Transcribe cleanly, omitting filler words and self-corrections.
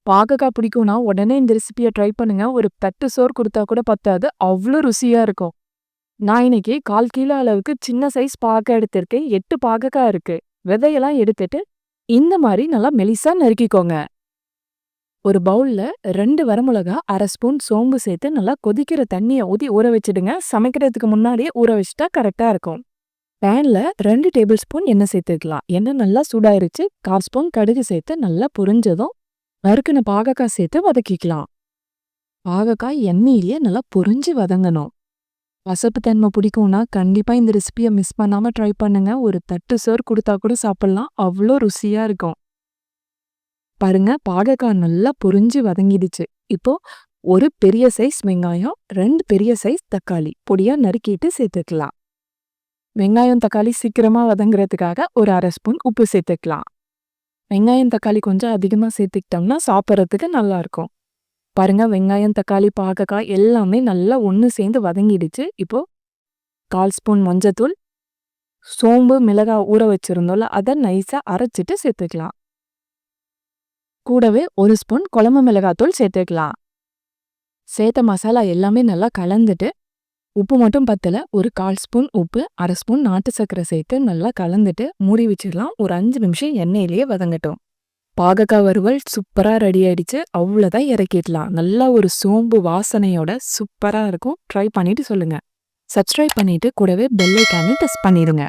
பாகக்கா பிடிக்கும்னா உடனே இந்த ரெசிபிய ட்ரை பண்ணுங்க. ஒரு தட்டு சோறு குடுத்தா கூட பத்தாது. அவ்ளோ ருசியா இருக்கும். நான் இன்னைக்கு 1/4 கிலோ அளவுக்கு சின்ன சைஸ் பாகக்கா எடுத்திருக்கேன். 8 பாகக்கா இருக்கு. விதையெல்லாம் எடுத்துட்டு, இந்த மாரி நல்லா மெலிசா நறுக்கிக்கோங்க. ஒரு பவுல்ல 2 வரமிளகா, 1/2 ஸ்பூன் சோம்பு சேர்த்து நல்லா கொதிக்கிற தண்ணிய ஊத்தி ஊற வச்சுடுங்க. சமைக்கிறதுக்கு முன்னாடியே ஊற வச்சுட்டா கரெக்ட்டா இருக்கும். பேன்ல 2 டேபிள் ஸ்பூன் எண்ணெய் சேர்த்துக்கலாம். எண்ணெய் நல்லா சூடாயிருச்சு. 1/4 ஸ்பூன் கடுகு சேர்த்து நல்லா பொரிஞ்சதும், நறுக்குன பாகக்காய் சேர்த்து வதக்கிக்கலாம். பாகக்காய் எண்ணெயிலேயே நல்லா பொரிஞ்சு வதங்கணும். கசப்பு தன்மை பிடிக்கும்னா கண்டிப்பா இந்த ரெசிபியை மிஸ் பண்ணாம ட்ரை பண்ணுங்க. ஒரு தட்டு சோறு கொடுத்தா கூட சாப்பிடலாம். அவ்வளோ ருசியா இருக்கும். பாருங்க, பாகக்காய் நல்லா பொரிஞ்சு வதங்கிடுச்சு. இப்போ ஒரு பெரிய சைஸ் வெங்காயம், 2 பெரிய சைஸ் தக்காளி பொடியா நறுக்கிட்டு சேர்த்துக்கலாம். வெங்காயம் தக்காளி சீக்கிரமா வதங்குறதுக்காக ஒரு 1/2 ஸ்பூன் உப்பு சேர்த்துக்கலாம். வெங்காயம் தக்காளி கொஞ்சம் அதிகமா சேர்த்துக்கிட்டோம்னா சாப்பிட்றதுக்கு நல்லா இருக்கும். பாருங்க, வெங்காயம் தக்காளி பாகக்காய் எல்லாமே நல்லா ஒன்று சேர்ந்து வதங்கிடுச்சு. இப்போ 1/4 ஸ்பூன் மஞ்சத்தூள், சோம்பு மிளகாய் ஊற வச்சிருந்தோம்ல அதை நைஸா அரைச்சிட்டு சேர்த்துக்கலாம். கூடவே 1 ஸ்பூன் குழம்பு மிளகாத்தூள் சேர்த்துக்கலாம். சேர்த்த மசாலா எல்லாமே நல்லா கலந்துட்டு, உப்பு மட்டும் பத்தல, ஒரு 1/4 ஸ்பூன் உப்பு, 1/2 ஸ்பூன் நாட்டு சர்க்கரை சேர்த்து நல்லா கலந்துட்டு மூடி வச்சிடலாம். ஒரு 5 நிமிஷம் எண்ணெயிலேயே வதங்கட்டும். பாகக்காய் வறுவல் சூப்பரா ரெடி ஆயிடுச்சு. அவ்வளோதான், இறக்கிடலாம். நல்லா ஒரு சோம்பு வாசனையோட சூப்பரா இருக்கும். ட்ரை பண்ணிட்டு சொல்லுங்க. சப்ஸ்கிரைப் பண்ணிட்டு கூடவே பெல் ஐகானை டச் பண்ணிடுங்க.